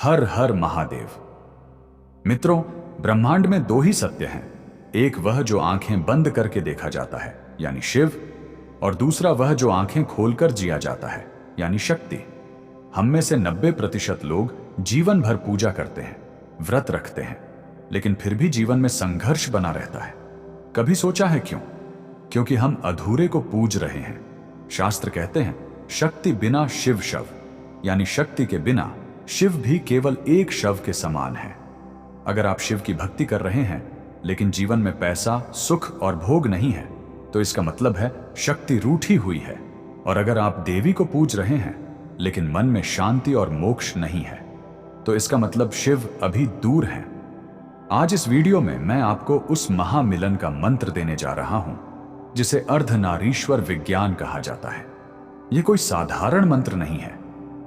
हर हर महादेव। मित्रों, ब्रह्मांड में दो ही सत्य हैं। एक वह जो आंखें बंद करके देखा जाता है यानी शिव, और दूसरा वह जो आंखें खोलकर जिया जाता है यानी शक्ति। हम में से 90% लोग जीवन भर पूजा करते हैं, व्रत रखते हैं, लेकिन फिर भी जीवन में संघर्ष बना रहता है। कभी सोचा है क्यों? क्योंकि हम अधूरे को पूज रहे हैं। शास्त्र कहते हैं शक्ति बिना शिव शव, यानी शक्ति के बिना शिव भी केवल एक शव के समान है। अगर आप शिव की भक्ति कर रहे हैं लेकिन जीवन में पैसा, सुख और भोग नहीं है, तो इसका मतलब है शक्ति रूठी हुई है। और अगर आप देवी को पूज रहे हैं लेकिन मन में शांति और मोक्ष नहीं है, तो इसका मतलब शिव अभी दूर हैं। आज इस वीडियो में मैं आपको उस महामिलन का मंत्र देने जा रहा हूं जिसे अर्धनारीश्वर विज्ञान कहा जाता है। यह कोई साधारण मंत्र नहीं है।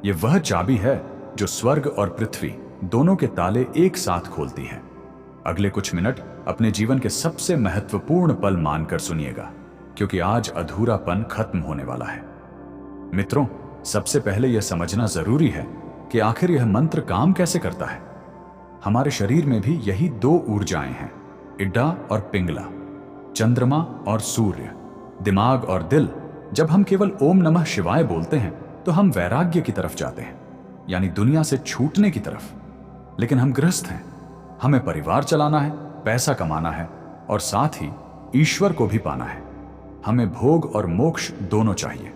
यह वह चाबी है जो स्वर्ग और पृथ्वी दोनों के ताले एक साथ खोलती है। अगले कुछ मिनट अपने जीवन के सबसे महत्वपूर्ण पल मानकर सुनिएगा, क्योंकि आज अधूरापन खत्म होने वाला है। मित्रों, सबसे पहले यह समझना जरूरी है कि आखिर यह मंत्र काम कैसे करता है। हमारे शरीर में भी यही दो ऊर्जाएं हैं, इड्डा और पिंगला, चंद्रमा और सूर्य, दिमाग और दिल। जब हम केवल ओम नमः शिवाय बोलते हैं तो हम वैराग्य की तरफ जाते हैं, यानी दुनिया से छूटने की तरफ। लेकिन हम गृहस्थ हैं, हमें परिवार चलाना है, पैसा कमाना है और साथ ही ईश्वर को भी पाना है। हमें भोग और मोक्ष दोनों चाहिए।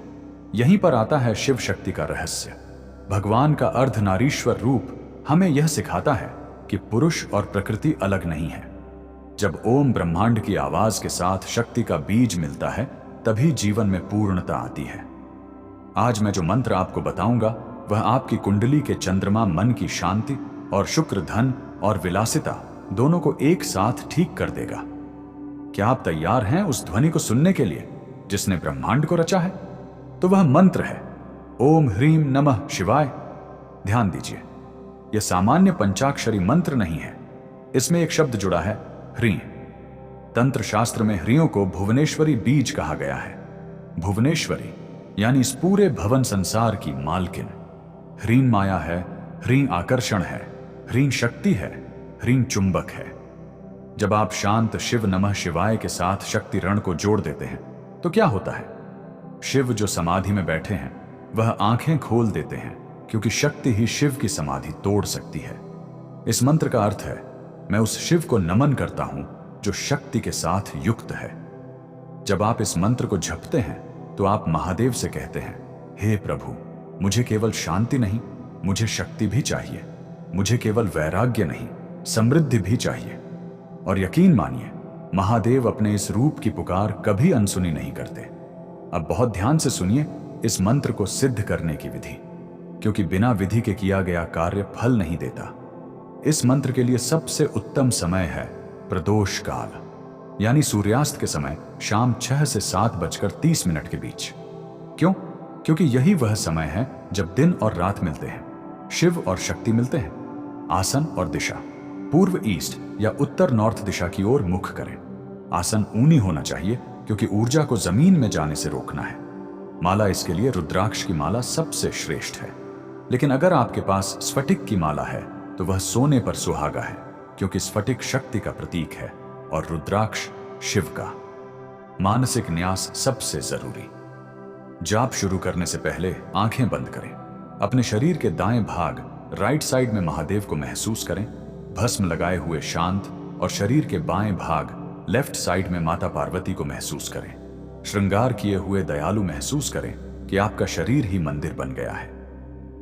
यहीं पर आता है शिव शक्ति का रहस्य। भगवान का अर्धनारीश्वर रूप हमें यह सिखाता है कि पुरुष और प्रकृति अलग नहीं है। जब ओम ब्रह्मांड की आवाज के साथ शक्ति का बीज मिलता है, तभी जीवन में पूर्णता आती है। आज मैं जो मंत्र आपको बताऊंगा वह आपकी कुंडली के चंद्रमा मन की शांति और शुक्र धन और विलासिता दोनों को एक साथ ठीक कर देगा। क्या आप तैयार हैं उस ध्वनि को सुनने के लिए जिसने ब्रह्मांड को रचा है? तो वह मंत्र है ओम ह्रीम नमः शिवाय। ध्यान दीजिए, यह सामान्य पंचाक्षरी मंत्र नहीं है। इसमें एक शब्द जुड़ा है, ह्रीं। तंत्र शास्त्र में ह्रियों को भुवनेश्वरी बीज कहा गया है। भुवनेश्वरी यानी इस पूरे भवन संसार की मालकिन। ह्रीं माया है, ह्रीं आकर्षण है, ह्रीं शक्ति है, ह्रीं चुंबक है। जब आप शांत शिव नमः शिवाय के साथ शक्ति रण को जोड़ देते हैं तो क्या होता है? शिव जो समाधि में बैठे हैं वह आंखें खोल देते हैं, क्योंकि शक्ति ही शिव की समाधि तोड़ सकती है। इस मंत्र का अर्थ है, मैं उस शिव को नमन करता हूं जो शक्ति के साथ युक्त है। जब आप इस मंत्र को जपते हैं तो आप महादेव से कहते हैं, हे प्रभु, मुझे केवल शांति नहीं, मुझे शक्ति भी चाहिए। मुझे केवल वैराग्य नहीं, समृद्धि भी चाहिए। और यकीन मानिए, महादेव अपने इस रूप की पुकार कभी अनसुनी नहीं करते। अब बहुत ध्यान से सुनिए इस मंत्र को सिद्ध करने की विधि, क्योंकि बिना विधि के किया गया कार्य फल नहीं देता। इस मंत्र के लिए सबसे उत्तम समय है प्रदोष काल, यानी सूर्यास्त के समय शाम 6 से 7:30 के बीच। क्यों? क्योंकि यही वह समय है जब दिन और रात मिलते हैं, शिव और शक्ति मिलते हैं। आसन और दिशा, पूर्व ईस्ट या उत्तर नॉर्थ दिशा की ओर मुख करें। आसन ऊनी होना चाहिए, क्योंकि ऊर्जा को जमीन में जाने से रोकना है। माला इसके लिए रुद्राक्ष की माला सबसे श्रेष्ठ है। लेकिन अगर आपके पास स्फटिक की माला है तो वह सोने पर सुहागा है, क्योंकि स्फटिक शक्ति का प्रतीक है और रुद्राक्ष शिव का। मानसिक न्यास सबसे जरूरी। जाप शुरू करने से पहले आंखें बंद करें। अपने शरीर के दाएं भाग राइट साइड में महादेव को महसूस करें, भस्म लगाए हुए शांत, और शरीर के बाएं भाग लेफ्ट साइड में माता पार्वती को महसूस करें। श्रृंगार किए हुए दयालु महसूस करें कि आपका शरीर ही मंदिर बन गया है।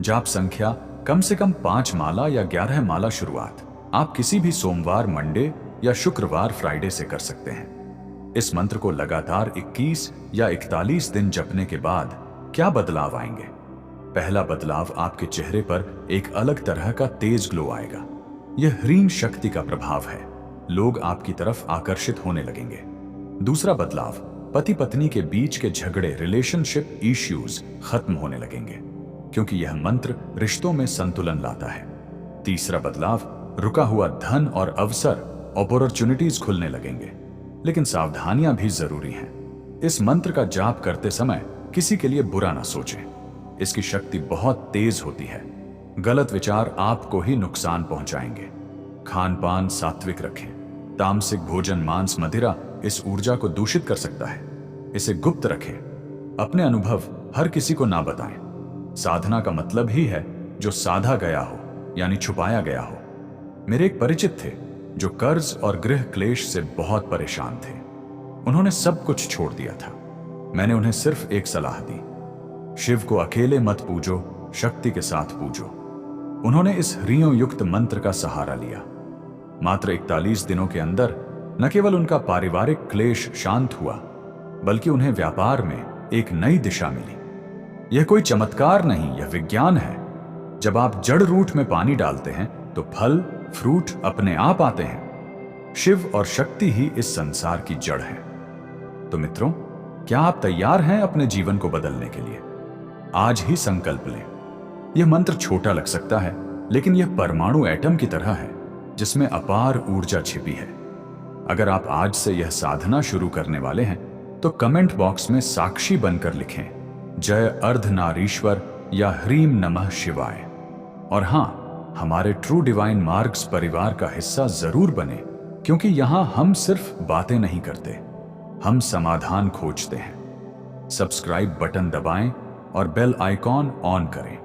जाप संख्या कम से कम 5 माला या 11 माला शुरुआत आप किसी भी सोमवार, मंडे या शुक्रवार, फ्राइडे से कर सकते हैं। इस मंत्र को लगातार 21 या 41 दिन जपने के बाद क्या बदलाव आएंगे? पहला बदलाव, आपके चेहरे पर एक अलग तरह का तेज ग्लो आएगा। यह ह्रीं शक्ति का प्रभाव है। लोग आपकी तरफ आकर्षित होने लगेंगे। दूसरा बदलाव, पति पत्नी के बीच के झगड़े, रिलेशनशिप इश्यूज खत्म होने लगेंगे, क्योंकि यह मंत्र रिश्तों में संतुलन लाता है। तीसरा बदलाव, रुका हुआ धन और अवसर, अपॉर्चुनिटीज खुलने लगेंगे। लेकिन सावधानियां भी जरूरी हैं। इस मंत्र का जाप करते समय किसी के लिए बुरा ना सोचें। इसकी शक्ति बहुत तेज होती है। गलत विचार आपको ही नुकसान पहुंचाएंगे। खान पान सात्विक रखें। तामसिक भोजन, मांस, मदिरा इस ऊर्जा को दूषित कर सकता है। इसे गुप्त रखें। अपने अनुभव हर किसी को ना बताएं। साधना का मतलब ही है जो साधा गया हो, यानी छुपाया गया हो। मेरे एक परिचित थे जो कर्ज और गृह क्लेश से बहुत परेशान थे। उन्होंने सब कुछ छोड़ दिया था। मैंने उन्हें सिर्फ एक सलाह दी, शिव को अकेले मत पूजो, शक्ति के साथ पूजो। उन्होंने इस ह्रियों युक्त मंत्र का सहारा लिया। मात्र 41 दिनों के अंदर न केवल उनका पारिवारिक क्लेश शांत हुआ, बल्कि उन्हें व्यापार में एक नई दिशा मिली। यह कोई चमत्कार नहीं, यह विज्ञान है। जब आप जड़ रूट में पानी डालते हैं तो फल फ्रूट अपने आप आते हैं। शिव और शक्ति ही इस संसार की जड़ है। तो मित्रों, क्या आप तैयार हैं अपने जीवन को बदलने के लिए? आज ही संकल्प लें। यह मंत्र छोटा लग सकता है, लेकिन यह परमाणु एटम की तरह है जिसमें अपार ऊर्जा छिपी है। अगर आप आज से यह साधना शुरू करने वाले हैं तो कमेंट बॉक्स में साक्षी बनकर लिखें, जय अर्धनारीश्वर या ह्रीम नमः शिवाय। और हां, हमारे ट्रू डिवाइन मार्ग्स परिवार का हिस्सा जरूर बने, क्योंकि यहां हम सिर्फ बातें नहीं करते, हम समाधान खोजते हैं। सब्सक्राइब बटन दबाएं और बेल आइकॉन ऑन करें।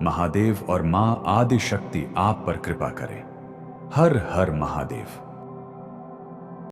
महादेव और मां आदि शक्ति आप पर कृपा करें। हर हर महादेव।